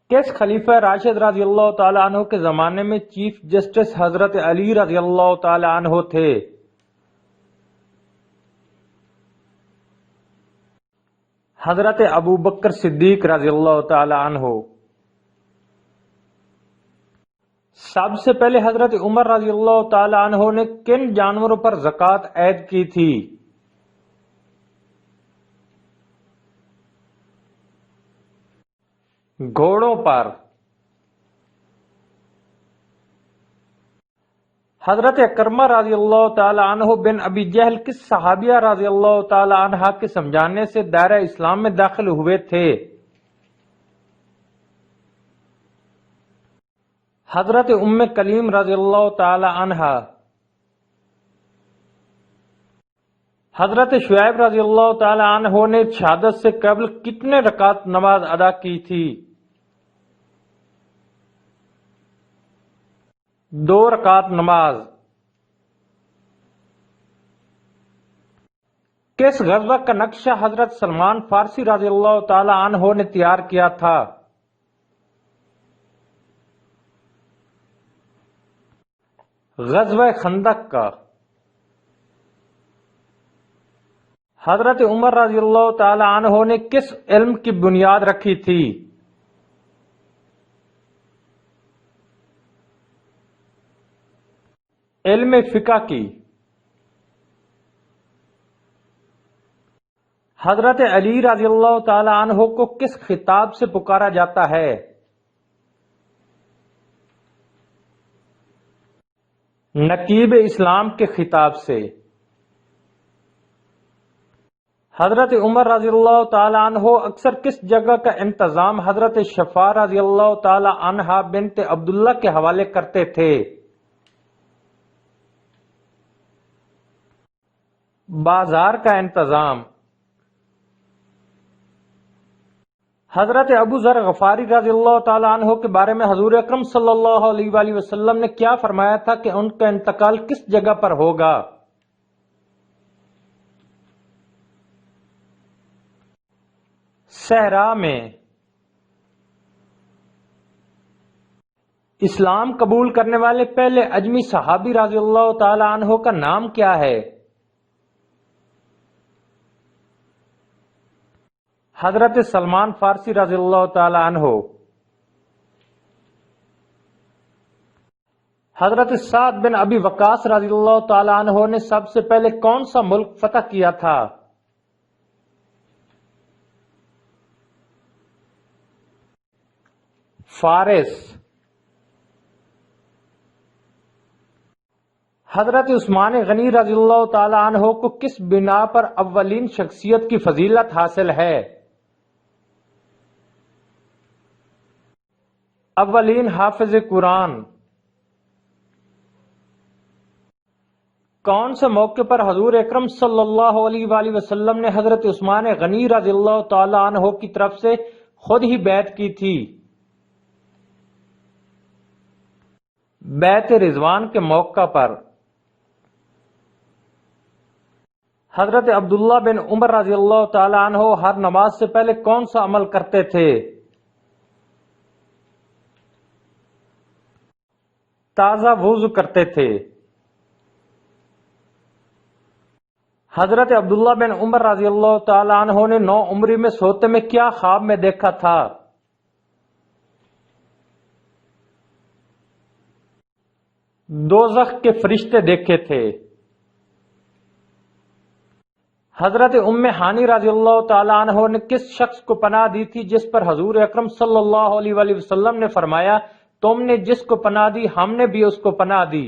کس خلیفہ راشد رضی اللہ تعالیٰ عنہ کے زمانے میں چیف جسٹس حضرت علی رضی اللہ تعالیٰ عنہ تھے؟ حضرت ابو بکر صدیق رضی اللہ تعالیٰ عنہ۔ سب سے پہلے حضرت عمر رضی اللہ تعالیٰ عنہ نے کن جانوروں پر زکوٰۃ عائد کی تھی؟ گھوڑوں پر۔ حضرت اکرمہ رضی اللہ تعالی عنہ بن ابی جہل کس صحابیہ رضی اللہ تعالی عنہا کے سمجھانے سے دائرہ اسلام میں داخل ہوئے تھے؟ حضرت ام کلیم رضی اللہ تعالی عنہا۔ حضرت شعیب رضی اللہ تعالی عنہ نے شہادت سے قبل کتنے رکعت نماز ادا کی تھی؟ 2 رکعت نماز۔ کس غزوہ کا نقشہ حضرت سلمان فارسی رضی اللہ تعالی عنہ نے تیار کیا تھا؟ غزوہ خندق کا۔ حضرت عمر رضی اللہ تعالی عنہ نے کس علم کی بنیاد رکھی تھی؟ علم فقہ کی۔ حضرت علی رضی اللہ تعالی عنہ کو کس خطاب سے پکارا جاتا ہے؟ نقیب اسلام کے خطاب سے۔ حضرت عمر رضی اللہ تعالی عنہ اکثر کس جگہ کا انتظام حضرت شفا رضی اللہ تعالی عنہا بنت عبداللہ کے حوالے کرتے تھے؟ بازار کا انتظام۔ حضرت ابو ذر غفاری رضی اللہ تعالی عنہ کے بارے میں حضور اکرم صلی اللہ علیہ وآلہ وسلم نے کیا فرمایا تھا کہ ان کا انتقال کس جگہ پر ہوگا؟ صحرا میں۔ اسلام قبول کرنے والے پہلے اجمی صحابی رضی اللہ تعالی عنہ کا نام کیا ہے؟ حضرت سلمان فارسی رضی اللہ تعالی عنہ۔ حضرت سعد بن ابی وقاص رضی اللہ تعالی عنہ نے سب سے پہلے کون سا ملک فتح کیا تھا؟ فارس۔ حضرت عثمان غنی رضی اللہ تعالی عنہ کو کس بنا پر اولین شخصیت کی فضیلت حاصل ہے؟ اولین حافظ قرآن۔ کون سے موقع پر حضور اکرم صلی اللہ علیہ وآلہ وسلم نے حضرت عثمان غنی رضی اللہ تعالی عنہ کی طرف سے خود ہی بیعت کی تھی؟ بیعت رضوان کے موقع پر۔ حضرت عبداللہ بن عمر رضی اللہ تعالی عنہ ہر نماز سے پہلے کون سا عمل کرتے تھے؟ تازہ وضو کرتے تھے۔ حضرت عبداللہ بن عمر رضی اللہ تعالی عنہ نے 9 عمری میں سوتے میں کیا خواب میں دیکھا تھا؟ دوزخ کے فرشتے دیکھے تھے۔ حضرت ام ہانی رضی اللہ تعالی عنہ نے کس شخص کو پناہ دی تھی جس پر حضور اکرم صلی اللہ علیہ وآلہ وسلم نے فرمایا تم نے جس کو پناہ دی ہم نے بھی اس کو پناہ دی؟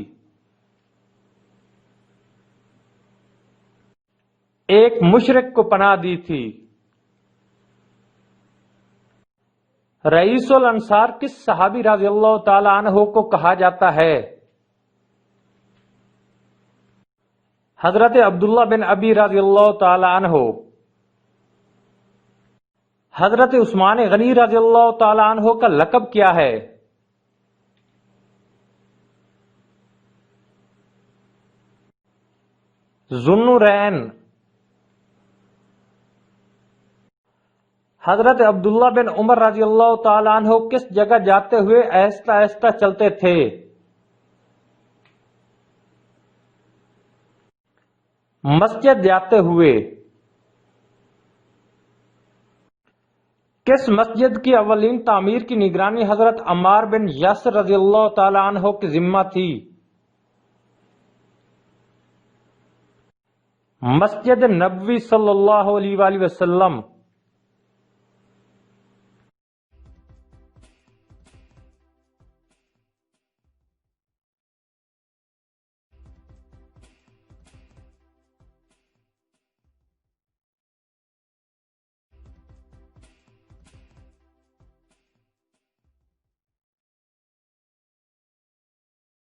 ایک مشرک کو پناہ دی تھی۔ رئیس الانصار کس صحابی رضی اللہ تعالی عنہ کو کہا جاتا ہے؟ حضرت عبداللہ بن ابی رضی اللہ تعالی عنہ۔ حضرت عثمان غنی رضی اللہ تعالی عنہ کا لقب کیا ہے؟ ذو النورین۔ حضرت عبداللہ بن عمر رضی اللہ تعالیٰ عنہ کس جگہ جاتے ہوئے آہستہ آہستہ چلتے تھے؟ مسجد جاتے ہوئے۔ کس مسجد کی اولین تعمیر کی نگرانی حضرت عمار بن یاسر رضی اللہ تعالیٰ عنہ کی ذمہ تھی؟ مسجد نبوی صلی اللہ علیہ وآلہ وسلم۔